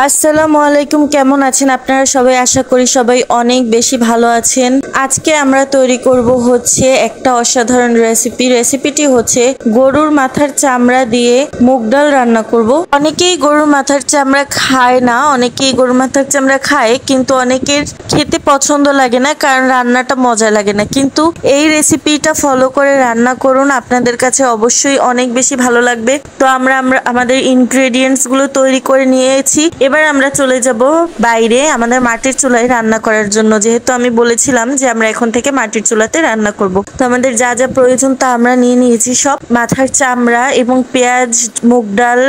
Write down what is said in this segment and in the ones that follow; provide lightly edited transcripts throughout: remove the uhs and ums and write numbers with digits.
আসসালামু আলাইকুম, কেমন আছেন আপনারা সবাই? আশা করি সবাই অনেক বেশি ভালো আছেন। আজকে আমরা তৈরি করব হচ্ছে একটা অসাধারণ রেসিপিটি হচ্ছে গরুর মাথার চামড়া দিয়ে মুগ ডাল রান্না করব। অনেকেই গরুর মাথার চামড়া খায় না, অনেকেই গরুর মাথার চামড়া খায়, কিন্তু অনেকের খেতে পছন্দ লাগে না কারণ রান্নাটা মজা লাগে না। কিন্তু এই রেসিপিটা ফলো করে রান্না করুন, আপনাদের কাছে অবশ্যই অনেক বেশি ভালো লাগবে। তো আমরা আমাদের ইনগ্রেডিয়েন্টস গুলো তৈরি করে নিয়েছি। এবার আমরা চলে যাব বাইরে আমাদের মাটির চুলায় রান্না করার জন্য, যেহেতু আমি বলেছিলাম যে আমরা এখন থেকে মাটির চুলাতে রান্না করব। তো আমাদের যা যা প্রয়োজন তা আমরা নিয়ে নিয়েছি সব। মাথার চামড়া এবং পেঁয়াজ, মুগ ডাল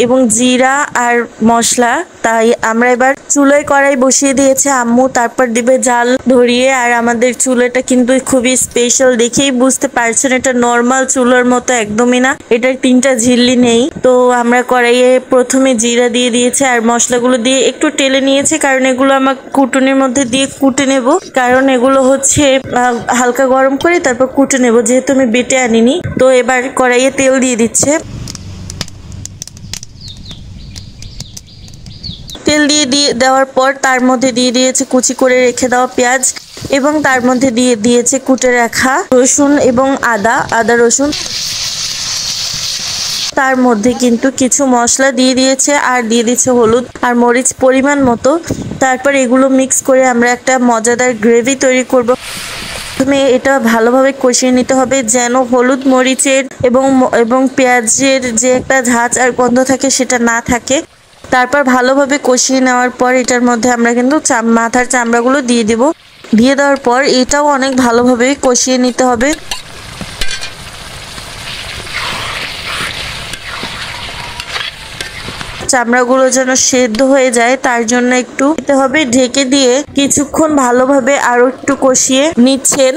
এবং জিরা আর মশলা। তাই আমরা এবার চুলায় কড়াই বসিয়ে দিয়েছে আম্মু, তারপর দিবে জাল ধরিয়ে। আর আমাদের চুলাটা কিন্তু খুবই স্পেশাল, দেখেই বুঝতে পারছেন এটা নর্মাল চুলার মতো একদমই না, এটার 3টা ঝিল্লি নেই। তো আমরা কড়াইয়ে প্রথমে জিরা দিয়ে দিয়েছে আর মশলাগুলো দিয়ে একটু টেলে নিয়েছে, কারণ এগুলো আমার কুটুনির মধ্যে দিয়ে কুটে নেব, কারণ এগুলো হচ্ছে হালকা গরম করে তারপর কুটে নেব, যেহেতু আমি বেটে আনিনি। তো এবার কড়াইয়ে তেল দিয়ে দিচ্ছে। তেল দিয়ে দেওয়ার পর তার মধ্যে দিয়ে দিয়েছে কুচি করে রেখে দেওয়া পেঁয়াজ এবং তার মধ্যে দিয়ে দিয়েছে কুটে রাখা রসুন এবং আদা রসুন। তার মধ্যে কিন্তু কিছু মশলা দিয়ে দিয়েছে আর দিয়ে দিচ্ছে হলুদ আর মরিচ পরিমাণ মতো। তারপর এগুলো মিক্স করে আমরা একটা মজাদার গ্রেভি তৈরি করব। প্রথমে এটা ভালোভাবে কষিয়ে নিতে হবে যেন হলুদ মরিচের এবং পেঁয়াজের যে একটা ঝাঁঝ আর গন্ধ থাকে সেটা না থাকে। তারপর ভালোভাবে কষিয়ে নেওয়ার পর এটার মধ্যে আমরা কিন্তু মাথার চামড়াগুলো দিয়ে দেব। দিয়ে দেওয়ার পর এটাও অনেক ভালোভাবে কষিয়ে নিতে হবে। চামড়াগুলো যেন সেদ্ধ হয়ে যায় তার জন্য একটু দিতে হবে, ঢেকে দিয়ে কিছুক্ষণ ভালোভাবে আরো একটু কষিয়ে নিচ্ছেন।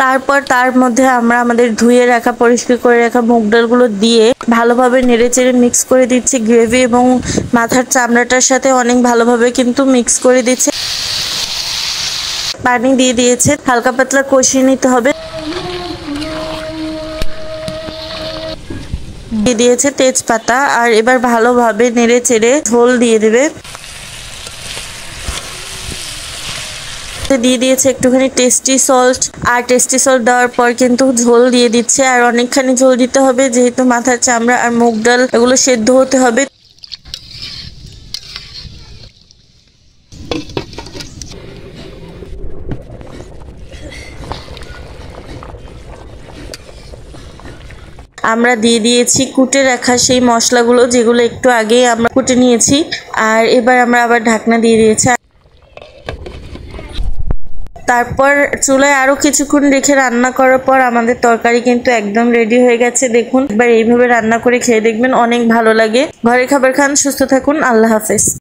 তারপর তার মধ্যে আমরা আমাদের ধুয়ে রাখা পরিষ্কার করে রাখা মুগ ডালগুলো দিয়ে ভালোভাবে নেড়েচেড়ে মিক্স করে দিচ্ছি। গ্রেভি এবং মাথার চামড়াটার সাথে অনেক ভালোভাবে কিন্তু মিক্স করে দিচ্ছে। পানি দিয়ে দিয়েছে, হালকা পাতলা কষিয়ে নিতে হবে। দিয়ে দিয়েছে তেজপাতা আর এবার ভালোভাবে নেড়েচেড়ে ঝোল দিয়ে দেবে। দিয়ে দিয়েছে একটুখানি টেস্টি সল্ট, আর টেস্টি সল্ট দেওয়ার পর কিন্তু ঝোল দিয়ে দিচ্ছে আর অনেকখানি ঝোল দিতে হবে, যেহেতু মাথার চামড়া আর মুগ ডাল এগুলো সেদ্ধ হতে হবে। আমরা দিয়ে দিয়েছি কুটে রাখা সেই মশলাগুলো, যেগুলো একটু আগেই আমরা কুটে নিয়েছি। আর এবার আমরা আবার ঢাকনা দিয়ে দিয়েছি। তারপর চুলায় আরো কিছুক্ষণ রেখে রান্না করার পর আমাদের তরকারি কিন্তু একদম রেডি হয়ে গেছে। দেখুন, এবার এইভাবে রান্না করে খেয়ে দেখবেন, অনেক ভালো লাগে। ঘরের খাবার খান, সুস্থ থাকুন, আল্লাহ হাফেজ।